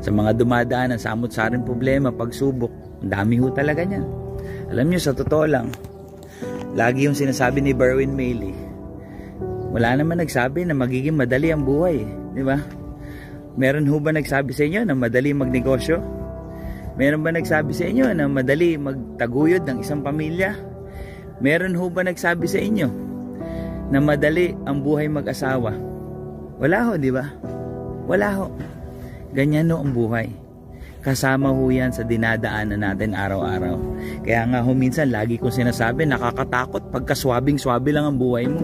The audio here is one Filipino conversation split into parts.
Sa mga dumadaan ng samot-saring problema, pagsubok, ang dami ho talaga niyan. Alam nyo, sa totoo lang, lagi yung sinasabi ni Berwin Mailey, wala naman nagsabi na magiging madali ang buhay, di ba? Meron ho ba nagsabi sa inyo na madali magnegosyo? Meron ba nagsabi sa inyo na madali magtaguyod ng isang pamilya? Meron ho ba nagsabi sa inyo na madali ang buhay mag-asawa? Wala ho, di ba? Wala ho. Ganyan ho ang buhay. Kasama ho yan sa dinadaanan natin araw-araw. Kaya nga ho minsan lagi kong sinasabi, nakakatakot pagka swabing-swabe lang ang buhay mo.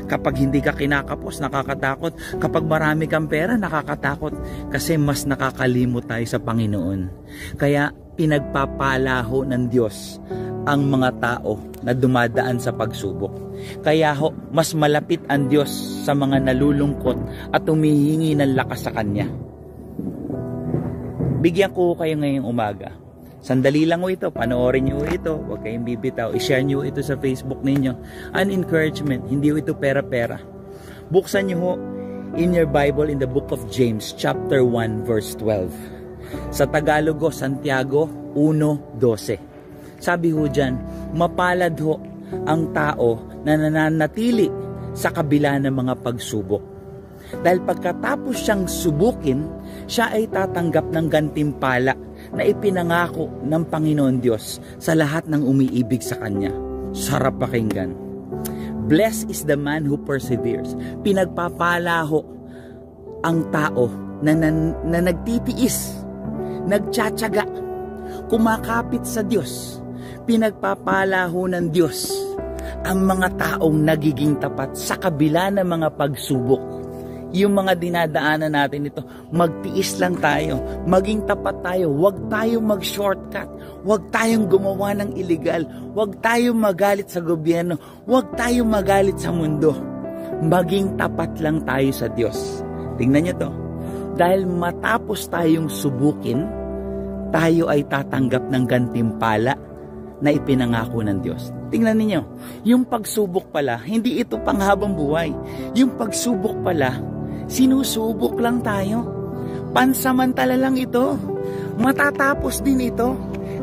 Kapag hindi ka kinakapos, nakakatakot. Kapag marami kang pera, nakakatakot. Kasi mas nakakalimot tayo sa Panginoon. Kaya pinagpapala ho ng Diyos ang mga tao na dumadaan sa pagsubok. Kaya ho, mas malapit ang Diyos sa mga nalulungkot at humihingi ng lakas sa Kanya. Bigyan ko kayo ngayong umaga. Sandali lang ho ito, panoorin nyo ito, huwag kayong bibitaw, i-share nyo ito sa Facebook ninyo. An encouragement, hindi ho ito pera-pera. Buksan nyo ho in your Bible in the book of James, chapter 1, verse 12. Sa Tagalog ho, Santiago 1:12. Sabi ho dyan, mapalad ho ang tao na nananatili sa kabila ng mga pagsubok. Dahil pagkatapos siyang subukin, siya ay tatanggap ng gantimpala na ipinangako ng Panginoon Diyos sa lahat ng umiibig sa Kanya. Sarap pakinggan. Blessed is the man who perseveres. Pinagpapala ho ang tao na nagtitiis, nagtsatsaga, kumakapit sa Diyos. Pinagpapala ho ng Diyos ang mga taong nagiging tapat sa kabila ng mga pagsubok. Yung mga dinadaanan natin ito, magtiis lang tayo, maging tapat tayo, huwag tayong mag-shortcut, huwag tayong gumawa ng illegal, huwag tayong magalit sa gobyerno, huwag tayong magalit sa mundo. Maging tapat lang tayo sa Diyos. Tingnan nyo to, dahil matapos tayong subukin, tayo ay tatanggap ng gantimpala na ipinangako ng Diyos. Tingnan niyo, yung pagsubok pala, hindi ito panghabang buhay. Yung pagsubok pala, sinusubok lang tayo. Pansamantala lang ito. Matatapos din ito.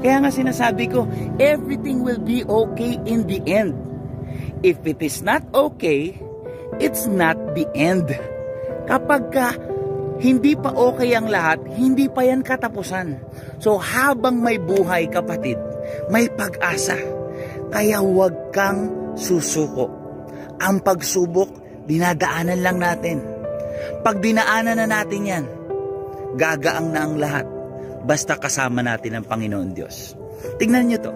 Kaya nga sinasabi ko, everything will be okay in the end. If it is not okay, it's not the end. Kapag hindi pa okay ang lahat, hindi pa yan katapusan. So habang may buhay, kapatid, may pag-asa. Kaya huwag kang susuko. Ang pagsubok, dinadaanan lang natin. Pag dinaanan na natin yan, gagaang na ang lahat. Basta kasama natin ang Panginoon Diyos. Tingnan nyo to.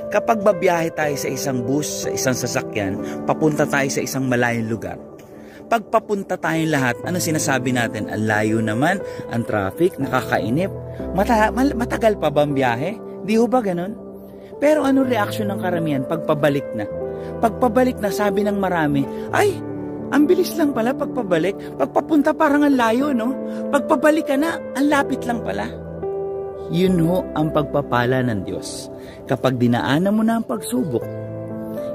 Kapag babiyahe tayo sa isang bus, sa isang sasakyan, papunta tayo sa isang malayong lugar. Pag papunta tayong lahat, ano sinasabi natin? Ang layo naman, ang traffic, nakakainip. Matagal pa ba ang biyahe? Di ho ba ganun? Pero ano reaksyon ng karamihan pagpabalik na? Pagpabalik na, sabi ng marami, ay, ang bilis lang pala pagpabalik. Pagpapunta parang ang layo, no? Pagpabalik ka na, ang lapit lang pala. Yun ho ang pagpapala ng Diyos. Kapag dinaanan mo na ang pagsubok,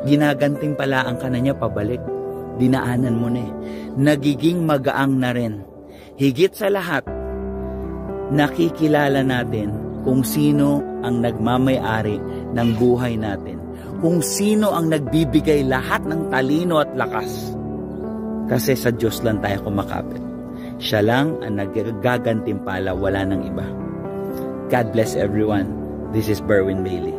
ginaganting pala ang kananya pabalik. Dinaanan mo na eh. Nagiging magaang na rin. Higit sa lahat, nakikilala natin kung sino ang nagmamay-ari ng buhay natin. Kung sino ang nagbibigay lahat ng talino at lakas. Kasi sa Diyos lang tayo kumakapit. Siya lang ang nagagantimpala, wala nang iba. God bless everyone. This is Berwin Mailey.